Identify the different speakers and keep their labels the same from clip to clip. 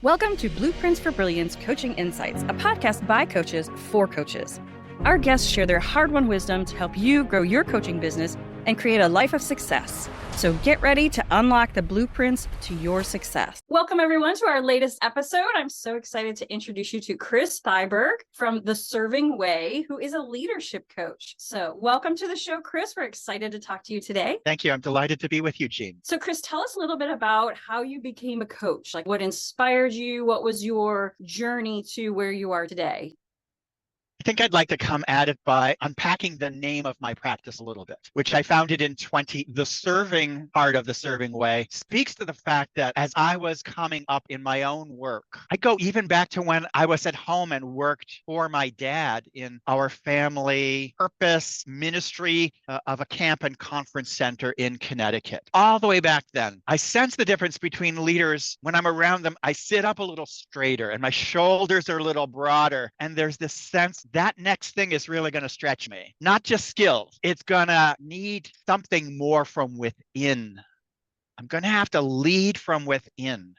Speaker 1: Welcome to Blueprints for Brilliance Coaching Insights, a podcast by coaches for coaches. Our guests share their hard-won wisdom to help you grow your coaching business and create a life of success. So get ready to unlock the blueprints to your success. Welcome, everyone, to our latest episode. I'm so excited to introduce you to Chris Thyberg from The Serving Way, who is a leadership coach. So welcome to the show, Chris. We're excited to talk to you today.
Speaker 2: Thank you. I'm delighted to be with you, Jeanne.
Speaker 1: So Chris, tell us a little bit about how you became a coach. Like what inspired you? What was your journey to where you are today?
Speaker 2: I think I'd like to come at it by unpacking the name of my practice a little bit, which I founded in the serving part of the serving way speaks to the fact that as I was coming up in my own work, I go even back to when I was at home and worked for my dad in our family purpose ministry of a camp and conference center in Connecticut. All the way back then, I sense the difference between leaders. When I'm around them, I sit up a little straighter and my shoulders are a little broader. And there's this sense that next thing is really going to stretch me. Not just skills. It's going to need something more from within. I'm going to have to lead from within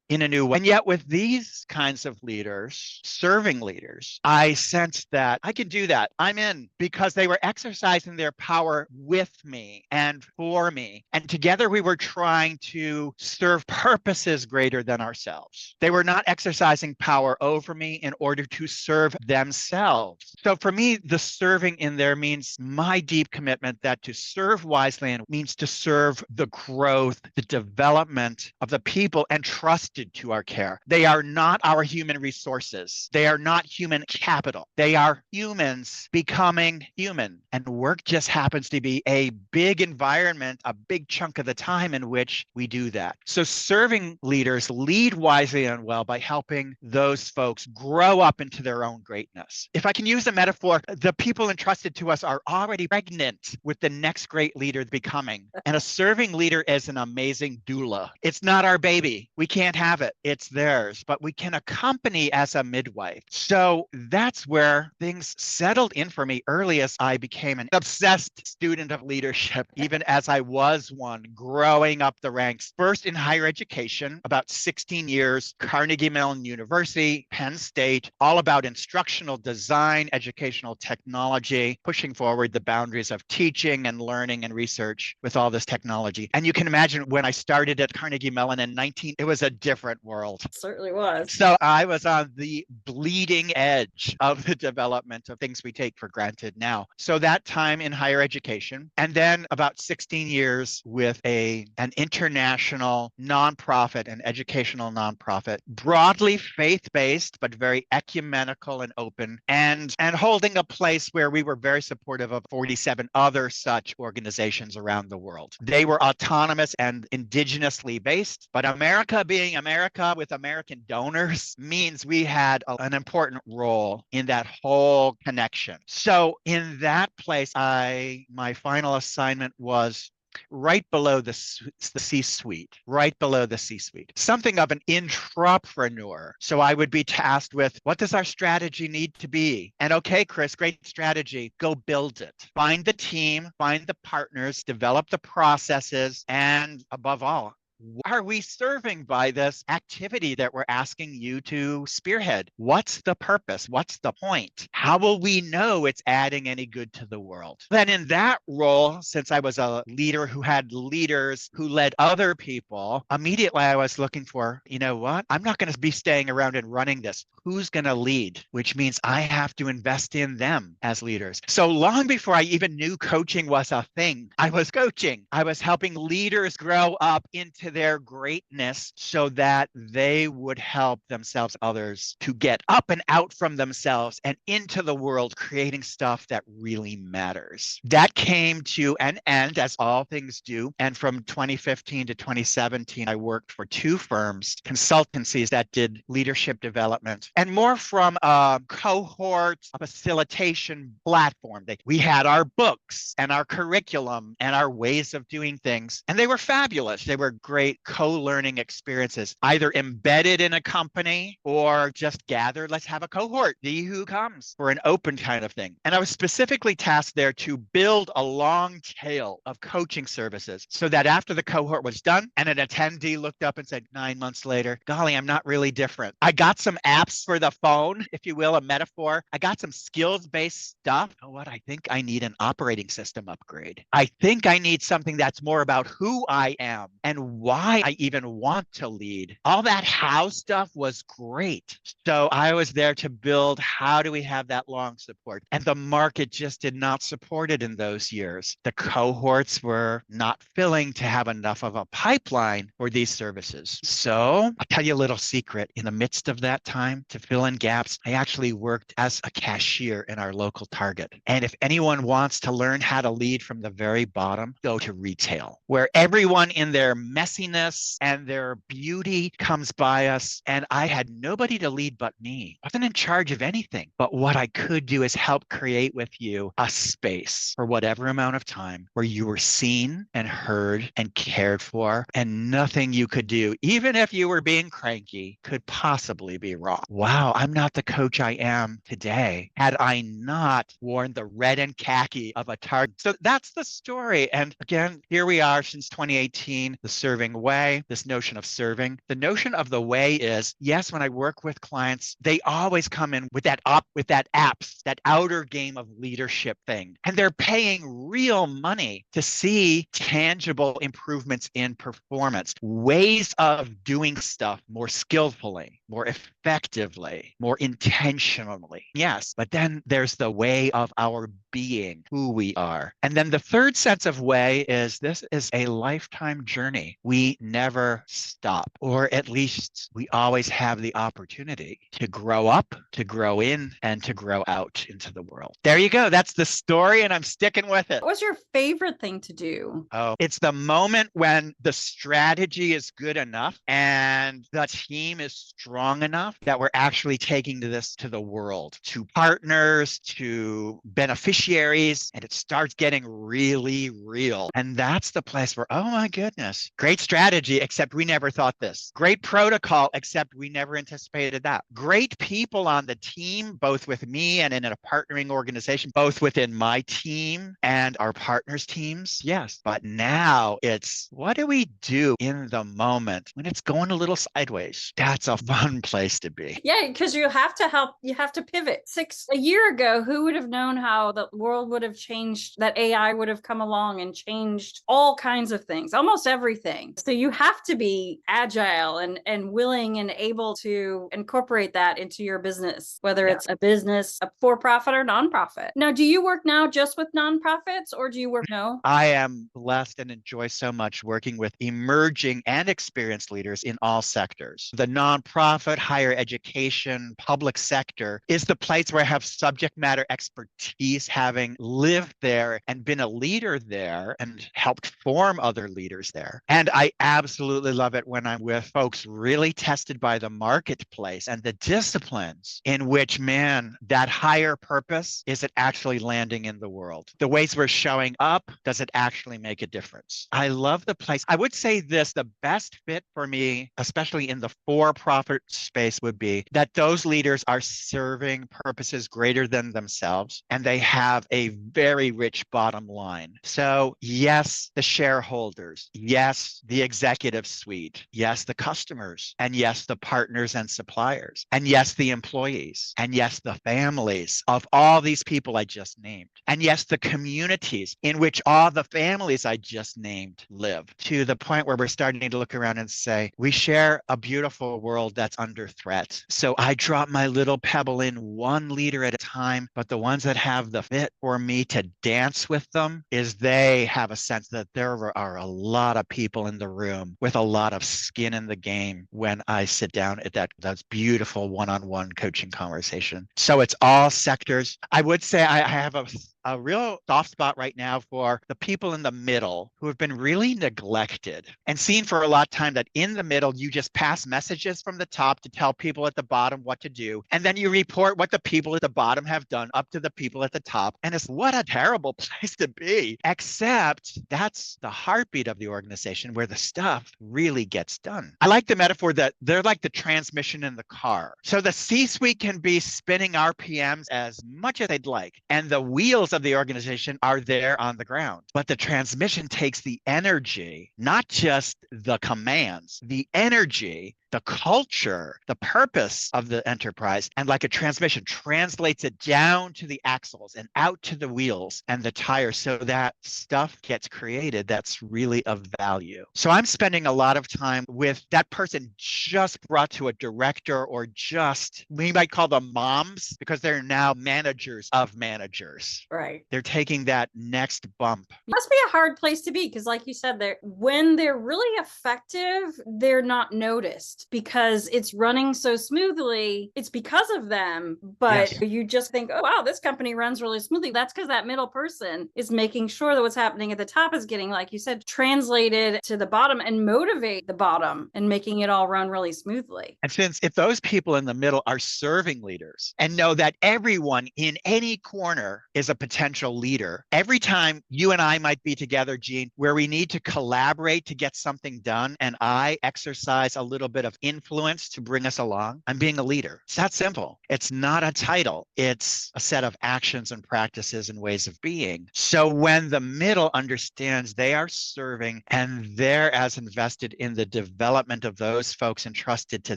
Speaker 2: in a new way. And yet with these kinds of leaders, serving leaders, I sensed that I can do that. I'm in because they were exercising their power with me and for me. And together we were trying to serve purposes greater than ourselves. They were not exercising power over me in order to serve themselves. So for me, the serving in there means my deep commitment that to serve wisely means to serve the growth, the development of the people entrusted to our care. They are not our human resources. They are not human capital. They are humans becoming human. And work just happens to be a big environment, a big chunk of the time in which we do that. So serving leaders lead wisely and well by helping those folks grow up into their own greatness. If I can use a metaphor, the people entrusted to us are already pregnant with the next great leader becoming. And a serving leader is an amazing doula. It's not our baby. We can't have it. It's theirs, but we can accompany as a midwife. So that's where things settled in for me early as I became an obsessed student of leadership, even as I was one growing up the ranks. First in higher education, about 16 years, Carnegie Mellon University, Penn State, all about instructional design, educational technology, pushing forward the boundaries of teaching and learning and research with all this technology. And you can imagine when I started at Carnegie Mellon in it was a different world.
Speaker 1: It certainly was.
Speaker 2: So I was on the bleeding edge of the development of things we take for granted now. So that time in higher education, and then about 16 years with an international nonprofit, an educational nonprofit, broadly faith-based, but very ecumenical and open, and holding a place where we were very supportive of 47 other such organizations around the world. They were autonomous and indigenously based, but America being America with American donors means we had an important role in that whole connection. So in that place, my final assignment was right below the C-suite, right below the C-suite, something of an intrapreneur. So I would be tasked with, what does our strategy need to be? And okay, Chris, great strategy, go build it. Find the team, find the partners, develop the processes, and above all, what are we serving by this activity that we're asking you to spearhead? What's the purpose? What's the point? How will we know it's adding any good to the world? Then in that role, since I was a leader who had leaders who led other people, immediately I was looking for, you know what? I'm not going to be staying around and running this. Who's going to lead? Which means I have to invest in them as leaders. So long before I even knew coaching was a thing, I was coaching. I was helping leaders grow up into their greatness so that they would help themselves, others, to get up and out from themselves and into the world, creating stuff that really matters. That came to an end, as all things do. And from 2015 to 2017, I worked for two firms, consultancies that did leadership development, and more from a cohort, a facilitation platform. We had our books and our curriculum and our ways of doing things, and they were fabulous. They were great create co-learning experiences, either embedded in a company or just gathered. Let's have a cohort, see who comes, for an open kind of thing. And I was specifically tasked there to build a long tail of coaching services so that after the cohort was done and an attendee looked up and said 9 months later, golly, I'm not really different. I got some apps for the phone, if you will, a metaphor. I got some skills-based stuff. You know what? I think I need an operating system upgrade. I think I need something that's more about who I am and why I even want to lead. All that how stuff was great. So I was there to build, how do we have that long support? And the market just did not support it in those years. The cohorts were not filling to have enough of a pipeline for these services. So I'll tell you a little secret. In the midst of that time, to fill in gaps, I actually worked as a cashier in our local Target. And if anyone wants to learn how to lead from the very bottom, go to retail, where everyone in their messiness and their beauty comes by us. And I had nobody to lead but me. I wasn't in charge of anything. But what I could do is help create with you a space for whatever amount of time where you were seen and heard and cared for, and nothing you could do, even if you were being cranky, could possibly be wrong. Wow, I'm not the coach I am today had I not worn the red and khaki of a Target. So that's the story. And again, here we are since 2018, the serving way, this notion of serving. The notion of the way is, yes, when I work with clients, they always come in with that apps, that outer game of leadership thing. And they're paying real money to see tangible improvements in performance, ways of doing stuff more skillfully, more effectively, more intentionally. Yes, but then there's the way of our being, who we are. And then the third sense of way is, this is a lifetime journey. We never stop, or at least we always have the opportunity to grow up, to grow in, and to grow out into the world. There you go. That's the story, and I'm sticking with it.
Speaker 1: What's your favorite thing to do?
Speaker 2: Oh, it's the moment when the strategy is good enough and the team is strong enough that we're actually taking this to the world, to partners, to beneficiaries, and it starts getting really real. And that's the place where, oh my goodness, great strategy, except we never thought this. Great protocol, except we never anticipated that. Great people on the team, both with me and in a partnering organization, both within my team and our partners' teams. Yes. But now it's, what do we do in the moment when it's going a little sideways? That's a fun place to be.
Speaker 1: Yeah, because you have to pivot. A year ago, who would have known how the world would have changed, that AI would have come along and changed all kinds of things, almost everything. So you have to be agile and willing and able to incorporate that into your business, whether it's a business, a for-profit or nonprofit. Now, do you work now just with nonprofits, or do you work? No?
Speaker 2: I am blessed and enjoy so much working with emerging and experienced leaders in all sectors. The nonprofit, higher education, public sector is the place where I have subject matter expertise, having lived there and been a leader there and helped form other leaders there. And I absolutely love it when I'm with folks really tested by the marketplace and the disciplines in which, man, that higher purpose, is it actually landing in the world? The ways we're showing up, does it actually make a difference? I love the place. I would say this, the best fit for me, especially in the for-profit space, would be that those leaders are serving purposes greater than themselves, and they have a very rich bottom line. So yes, the shareholders, yes, the executive suite, yes, the customers, and yes, the partners and suppliers, and yes, the employees, and yes, the families of all these people I just named, and yes, the communities in which all the families I just named live, to the point where we're starting to look around and say, we share a beautiful world that's under threat. So I drop my little pebble in, one leader at a time, but the ones that have the fit for me to dance with them is they have a sense that there are a lot of people in the room with a lot of skin in the game when I sit down at that's beautiful one-on-one coaching conversation. So it's all sectors. I would say I have a a real soft spot right now for the people in the middle who have been really neglected and seen for a lot of time that in the middle, you just pass messages from the top to tell people at the bottom what to do. And then you report what the people at the bottom have done up to the people at the top. And it's what a terrible place to be, except that's the heartbeat of the organization where the stuff really gets done. I like the metaphor that they're like the transmission in the car. So the C-suite can be spinning RPMs as much as they'd like, and the wheels of the organization are there on the ground. But the transmission takes the energy, not just the commands, the energy, the culture, the purpose of the enterprise, and like a transmission translates it down to the axles and out to the wheels and the tires so that stuff gets created that's really of value. So I'm spending a lot of time with that person just brought to a director, or just, we might call them moms, because they're now managers of managers.
Speaker 3: Right.
Speaker 2: They're taking that next bump.
Speaker 3: It must be a hard place to be, because like you said, when they're really effective, they're not noticed because it's running so smoothly. It's because of them, but
Speaker 2: Yes.
Speaker 3: you just think, oh wow, this company runs really smoothly. That's because that middle person is making sure that what's happening at the top is getting, like you said, translated to the bottom and motivate the bottom and making it all run really smoothly.
Speaker 2: And since if those people in the middle are serving leaders and know that everyone in any corner is a potential leader, every time you and I might be together, Jeanne, where we need to collaborate to get something done, and I exercise a little bit of influence to bring us along, I'm being a leader. It's that simple. It's not a title. It's a set of actions and practices and ways of being. So when the middle understands they are serving and they're as invested in the development of those folks entrusted to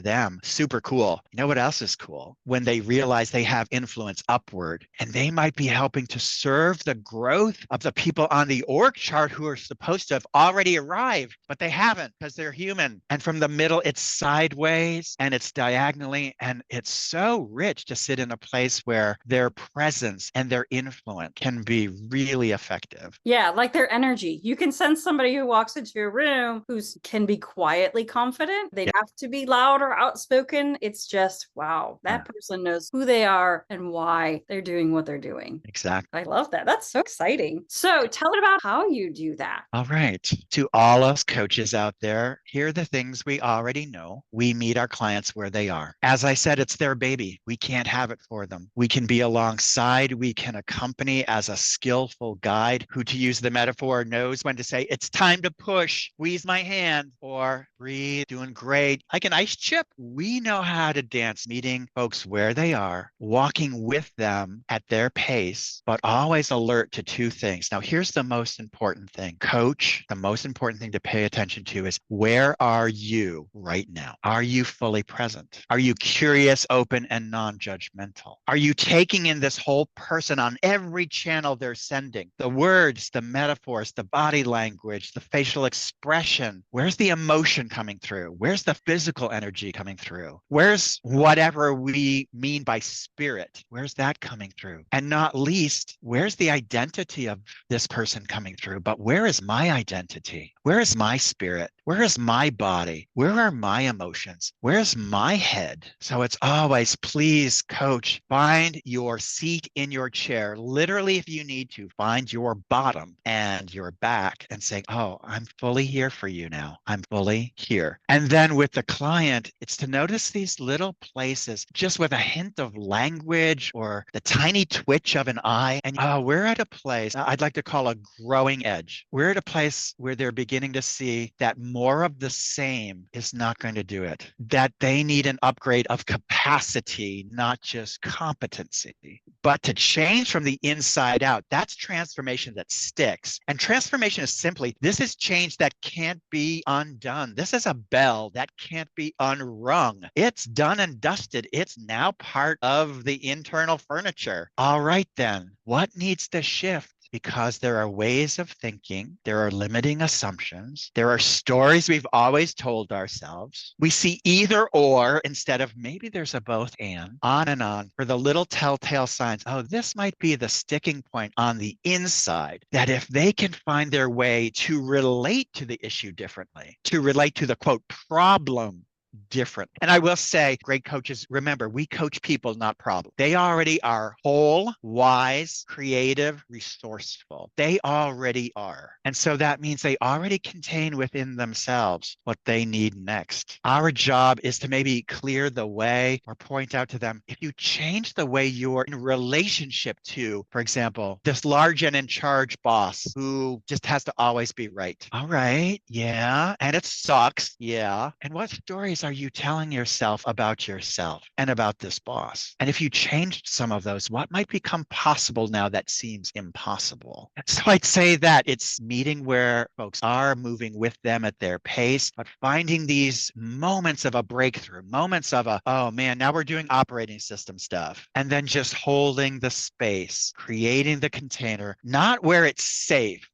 Speaker 2: them, super cool. You know what else is cool? When they realize they have influence upward and they might be helping to serve the growth of the people on the org chart who are supposed to have already arrived, but they haven't because they're human. And from the middle, it's sideways and it's diagonally, and it's so rich to sit in a place where their presence and their influence can be really effective.
Speaker 3: Yeah, like their energy. You can sense somebody who walks into a room who can be quietly confident. They have to be loud or outspoken. It's just, wow, that person knows who they are and why they're doing what they're doing.
Speaker 2: Exactly.
Speaker 3: I love that. That's so exciting. So tell it about how you do that.
Speaker 2: All right. To all us coaches out there, here are the things we already know. We meet our clients where they are. As I said, it's their baby. We can't have it for them. We can be alongside. We can accompany as a skillful guide who, to use the metaphor, knows when to say, it's time to push, squeeze my hand, or breathe, doing great. Like an ice chip, we know how to dance, meeting folks where they are, walking with them at their pace, but always alert to two things. Now, here's the most important thing. Coach, the most important thing to pay attention to is, where are you right now? Are you fully present? Are you curious, open, and non-judgmental? Are you taking in this whole person on every channel they're sending? The words, the metaphors, the body language, the facial expression. Where's the emotion coming through? Where's the physical energy coming through? Where's whatever we mean by spirit? Where's that coming through? And not least, where's the identity of this person coming through? But where is my identity? Where is my spirit? Where is my body? Where are my emotions? Where's my head? So it's always, please, coach, find your seat in your chair. Literally, if you need to, find your bottom and your back and say, oh, I'm fully here for you now. I'm fully here. And then with the client, it's to notice these little places just with a hint of language or the tiny twitch of an eye. And we're at a place I'd like to call a growing edge. We're at a place where they're beginning to see that more of the same is not going to do it, that they need an upgrade of capacity, not just competency. But to change from the inside out, that's transformation that sticks. And transformation is simply, this is change that can't be undone. This is a bell that can't be unrung. It's done and dusted. It's now part of the internal furniture. All right, then, what needs to shift? Because there are ways of thinking, there are limiting assumptions, there are stories we've always told ourselves. We see either or instead of maybe there's a both and, on for the little telltale signs. Oh, this might be the sticking point on the inside, that if they can find their way to relate to the issue differently, to relate to the quote problem different. And I will say, great coaches, remember, we coach people, not problems. They already are whole, wise, creative, resourceful. They already are. And so that means they already contain within themselves what they need next. Our job is to maybe clear the way or point out to them, if you change the way you're in relationship to, for example, this large and in charge boss who just has to always be right. All right. Yeah. And it sucks. Yeah. And what stories are you telling yourself about yourself and about this boss? And if you changed some of those, what might become possible now that seems impossible? So I'd say that it's meeting where folks are, moving with them at their pace, but finding these moments of a breakthrough, moments of a, oh man, now we're doing operating system stuff. And then just holding the space, creating the container, not where it's safe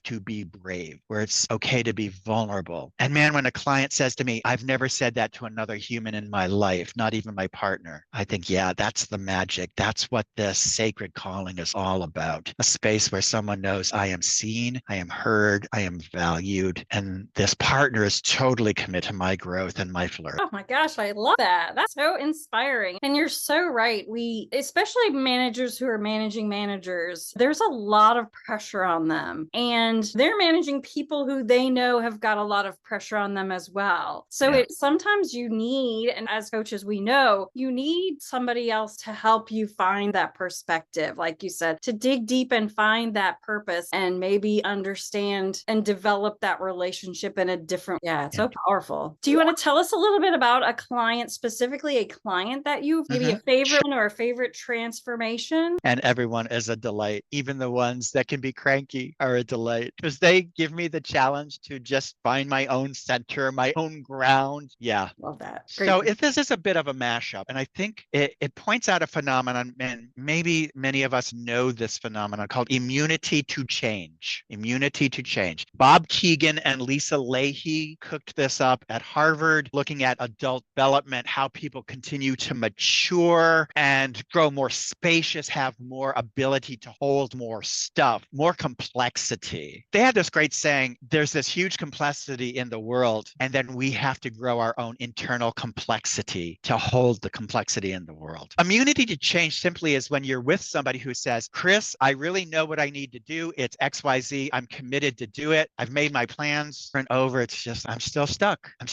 Speaker 2: to be brave, where it's okay to be vulnerable. And man, when a client says to me, I've never said that to another human in my life, not even my partner, I think, yeah, that's the magic. That's what this sacred calling is all about. A space where someone knows I am seen, I am heard, I am valued, and this partner is totally committed to my growth and my flourish.
Speaker 3: Oh my gosh, I love that. That's so inspiring. And you're so right. We, especially managers who are managing managers, there's a lot of pressure on them. And they're managing people who they know have got a lot of pressure on them as well. So sometimes you need, and as coaches, we know you need somebody else to help you find that perspective, like you said, to dig deep and find that purpose and maybe understand and develop that relationship in a different, it's so powerful. Do you want to tell us a little bit about a client, specifically a client that you've maybe a favorite or a favorite transformation?
Speaker 2: And everyone is a delight. Even the ones that can be cranky are a delight because they give me the challenge to just find my own center, my own ground. Yeah.
Speaker 3: Love that.
Speaker 2: Great. So if this is a bit of a mashup, and I think it points out a phenomenon, and maybe many of us know this phenomenon called immunity to change. Immunity to change. Bob Keegan and Lisa Leahy cooked this up at Harvard, looking at adult development, how people continue to mature and grow more spacious, have more ability to hold more stuff, more complexity. They had this great saying, there's this huge complexity in the world, and then we have to grow our own internal complexity to hold the complexity in the world. Immunity to change simply is when you're with somebody who says, Chris, I really know what I need to do. It's XYZ. I'm committed to do it. I've made my plans over and over. It's just, I'm still stuck. I'm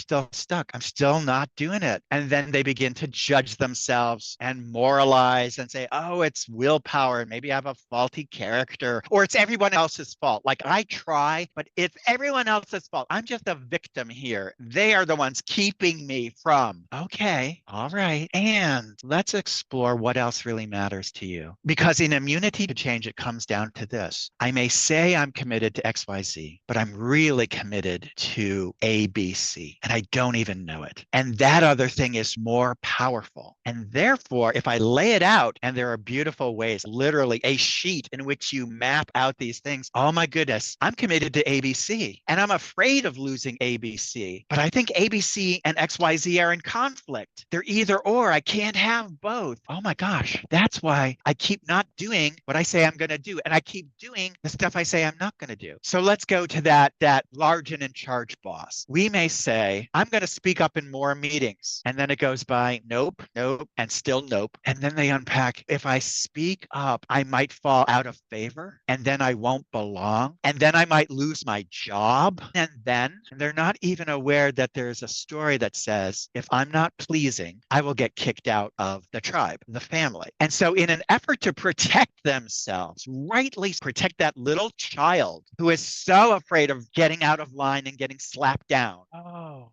Speaker 2: still not doing it. And then they begin to judge themselves and moralize and say, oh, it's willpower. Maybe I have a faulty character, or it's everyone else's fault. Like I try, but it's everyone else's fault. I'm just a victim here. They are the ones keeping me from. Okay, all right. And let's explore what else really matters to you. Because in immunity to change, it comes down to this. I may say I'm committed to XYZ, but I'm really committed to ABC, and I don't even know it. And that other thing is more powerful. And therefore, if I lay it out, and there are beautiful ways, literally a sheet in which you map out these things, oh my goodness, I'm committed to ABC, and I'm afraid of losing ABC. But I think ABC and XYZ are in conflict. They're either or. I can't have both. Oh my gosh, that's why I keep not doing what I say I'm going to do, and I keep doing the stuff I say I'm not going to do. So let's go to that large and in charge boss. We may say, I'm going to speak up in more meetings. And then it goes by, nope, and still nope. And then they unpack, if I speak up, I might fall out of favor, and then I won't belong, and then I might lose my job. And they're not even aware that there's a story that says, if I'm not pleasing, I will get kicked out of the tribe, the family. And so in an effort to protect themselves, rightly protect that little child who is so afraid of getting out of line and getting slapped down,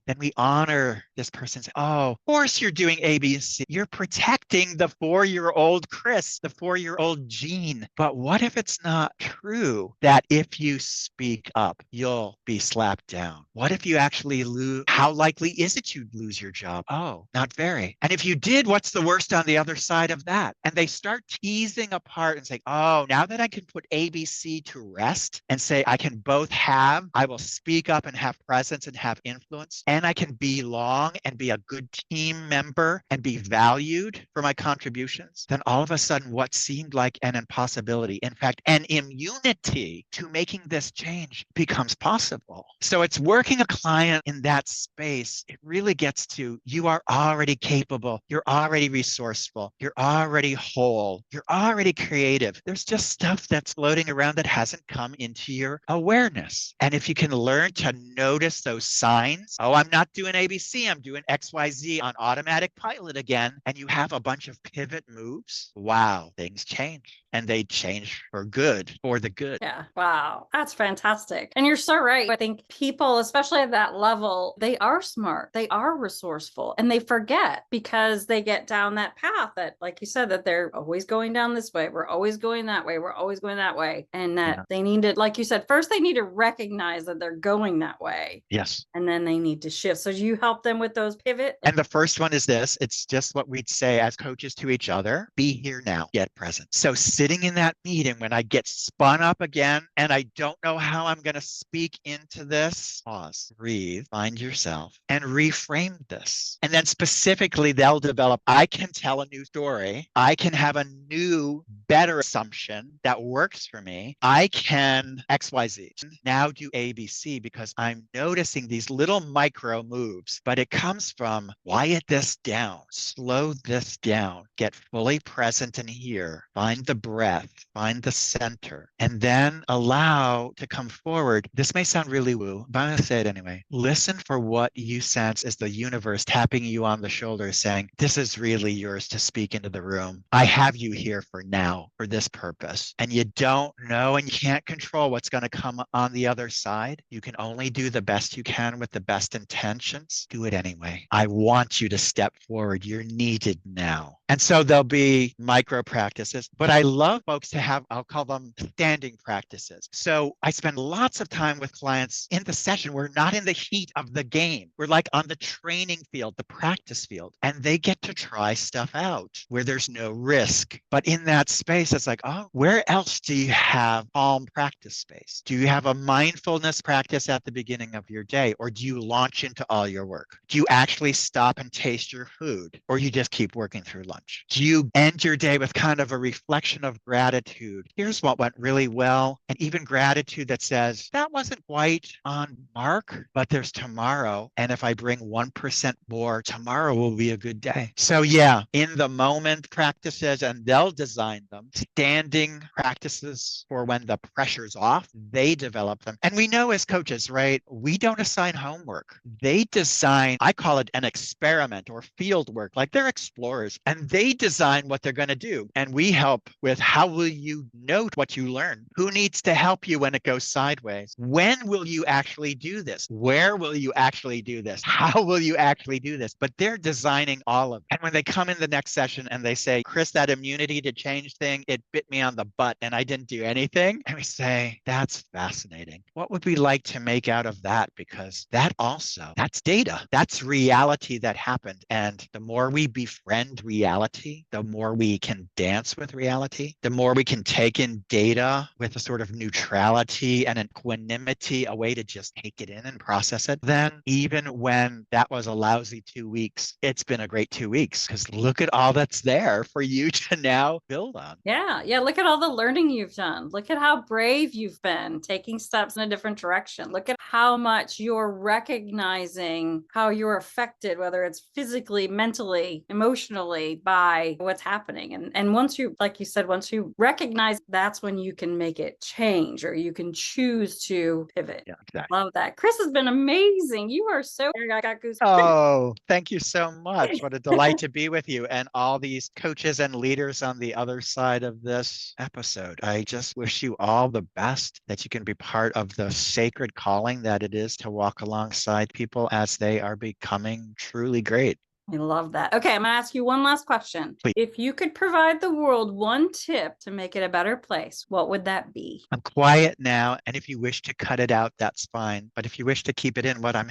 Speaker 2: then we honor this person. Say, oh, of course you're doing A, B, and C. You're protecting the 4-year-old Chris, the 4-year-old Jeanne. But what if it's not true that if you speak up, you'll be slapped down? What if you actually lose? How likely is it you'd lose your job? Oh, not very. And if you did, what's the worst on the other side of that? And they start teasing apart and saying, oh, now that I can put ABC to rest and say I can both have, I will speak up and have presence and have influence, and I can belong and be a good team member and be valued for my contributions, then all of a sudden what seemed like an impossibility, in fact, an immunity to making this change becomes possible. So it's working a client in that space space, it really gets to you are already capable, you're already resourceful, you're already whole, you're already creative. There's just stuff that's floating around that hasn't come into your awareness. And if you can learn to notice those signs, oh, I'm not doing ABC, I'm doing XYZ on automatic pilot again, and you have a bunch of pivot moves, wow, things change. And they change for good, for the good.
Speaker 3: Yeah. Wow. That's fantastic. And you're so right. I think people, especially at that level, they are smart, they are resourceful, and they forget because they get down that path that, like you said, that they're always going down this way. We're always going that way. We're always going that way. And that they need to, like you said, first they need to recognize that they're going that way.
Speaker 2: Yes.
Speaker 3: And then they need to shift. So you help them with those pivot.
Speaker 2: And the first one is this. It's just what we'd say as coaches to each other. Be here now, get present. So sitting in that meeting when I get spun up again and I don't know how I'm going to speak into this, pause, breathe, find yourself and reframe this. And then specifically they'll develop, I can tell a new story. I can have a new, better assumption that works for me. I can XYZ. Now do ABC because I'm noticing these little micro moves, but it comes from quiet this down, slow this down, get fully present in here, find the breath, find the center, and then allow to come forward. This may sound really woo, but I'm going to say it anyway. Listen for what you sense is the universe tapping you on the shoulder saying, this is really yours to speak into the room. I have you here for now, for this purpose. And you don't know and you can't control what's going to come on the other side. You can only do the best you can with the best intentions. Do it anyway. I want you to step forward. You're needed now. And so there'll be micro practices, but I love folks to have, I'll call them standing practices. So I spend lots of time with clients in the session. We're not in the heat of the game. We're like on the training field, the practice field, and they get to try stuff out where there's no risk. But in that space, it's like, oh, where else do you have calm practice space? Do you have a mindfulness practice at the beginning of your day, or do you launch into all your work? Do you actually stop and taste your food, or you just keep working through lunch? Do you end your day with kind of a reflection of gratitude? Here's what went really well. And even gratitude that says, that wasn't quite on mark, but there's tomorrow. And if I bring 1% more, tomorrow will be a good day. So yeah, in the moment practices, and they'll design them. Standing practices for when the pressure's off, they develop them. And we know as coaches, right? We don't assign homework. They design, I call it an experiment or field work, like they're explorers. And they design what they're going to do. And we help with how will you note what you learn? Who needs to help you when it goes sideways? When will you actually do this? Where will you actually do this? How will you actually do this? But they're designing all of it. And when they come in the next session and they say, Chris, that immunity to change thing, it bit me on the butt and I didn't do anything. And we say, that's fascinating. What would we like to make out of that? Because that also, that's data. That's reality that happened. And the more we befriend reality, the more we can dance with reality, the more we can take in data with a sort of neutrality and an equanimity, a way to just take it in and process it. Then even when that was a lousy 2 weeks, it's been a great 2 weeks because look at all that's there for you to now build on.
Speaker 3: Yeah. Yeah. Look at all the learning you've done. Look at how brave you've been taking steps in a different direction. Look at how much you're recognizing how you're affected, whether it's physically, mentally, emotionally, by what's happening. And once you, like you said, once you recognize, that's when you can make it change or you can choose to pivot.
Speaker 2: Yeah, exactly.
Speaker 3: Love that. Chris has been amazing. You are so, I got goosebumps.
Speaker 2: Oh, thank you so much. What a delight to be with you and all these coaches and leaders on the other side of this episode. I just wish you all the best, that you can be part of the sacred calling that it is to walk alongside people as they are becoming truly great.
Speaker 3: I love that. Okay, I'm going to ask you one last question.
Speaker 2: Please.
Speaker 3: If you could provide the world one tip to make it a better place, what would that be?
Speaker 2: I'm quiet now, and if you wish to cut it out, that's fine. But if you wish to keep it in, what I'm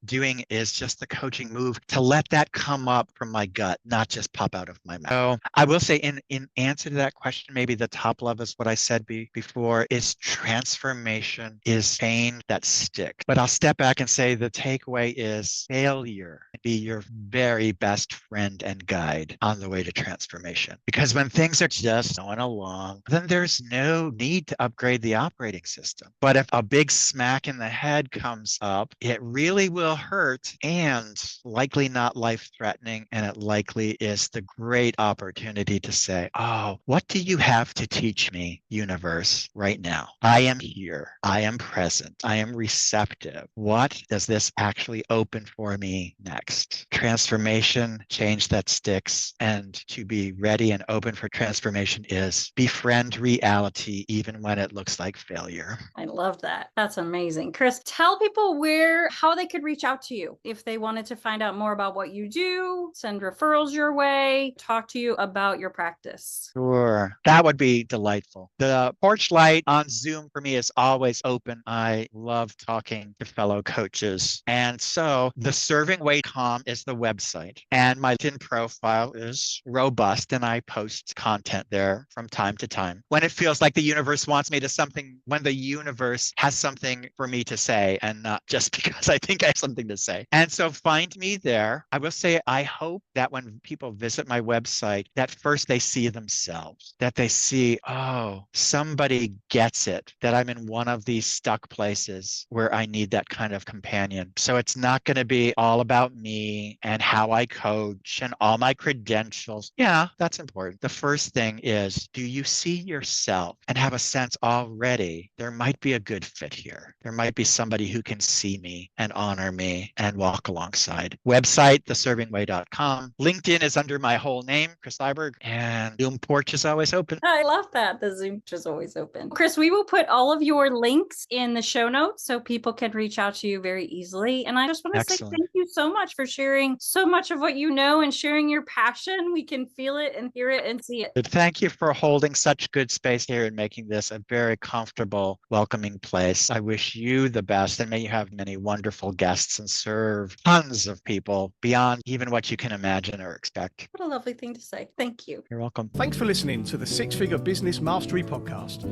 Speaker 2: doing is just the coaching move to let that come up from my gut, not just pop out of my mouth. So I will say in answer to that question, maybe the top level is what I said before, is transformation is pain that sticks. But I'll step back and say the takeaway is failure be your very very best friend and guide on the way to transformation. Because when things are just going along, then there's no need to upgrade the operating system. But if a big smack in the head comes up, it really will hurt and likely not life-threatening. And it likely is the great opportunity to say, oh, what do you have to teach me, universe, right now? I am here. I am present. I am receptive. What does this actually open for me next? Transformation, change that sticks. And to be ready and open for transformation is befriend reality, even when it looks like failure.
Speaker 3: I love that. That's amazing. Chris, tell people how they could reach out to you if they wanted to find out more about what you do, send referrals your way, talk to you about your practice.
Speaker 2: Sure. That would be delightful. The porch light on Zoom for me is always open. I love talking to fellow coaches. And so theservingway.com is the website. And my LinkedIn profile is robust and I post content there from time to time. When it feels like the universe wants me to something, when the universe has something for me to say and not just because I think I have something to say. And so find me there. I will say, I hope that when people visit my website, that first they see themselves, that they see, oh, somebody gets it, that I'm in one of these stuck places where I need that kind of companion. So it's not going to be all about me and how I coach and all my credentials. Yeah, that's important. The first thing is, do you see yourself and have a sense already there might be a good fit here? There might be somebody who can see me and honor me and walk alongside. Website, theservingway.com. LinkedIn is under my whole name, Chris Thyberg, and Zoom porch is always open.
Speaker 3: I love that. The Zoom porch is always open. Chris, we will put all of your links in the show notes so people can reach out to you very easily. And I just want to say thank you so much for sharing so much of what you know and sharing your passion. We can feel it and hear it and see it.
Speaker 2: Thank you for holding such good space here and making this a very comfortable, welcoming place. I wish you the best and may you have many wonderful guests and serve tons of people beyond even what you can imagine or expect.
Speaker 3: What a lovely thing to say. Thank you.
Speaker 2: You're welcome.
Speaker 4: Thanks for listening to the Six Figure Business Mastery Podcast.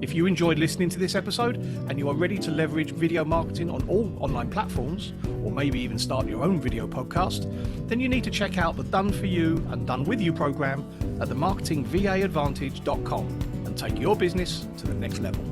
Speaker 4: If you enjoyed listening to this episode and you are ready to leverage video marketing on all online platforms, or maybe even start your own video podcast, then you need to check out the Done For You and Done With You program at themarketingvaadvantage.com and take your business to the next level.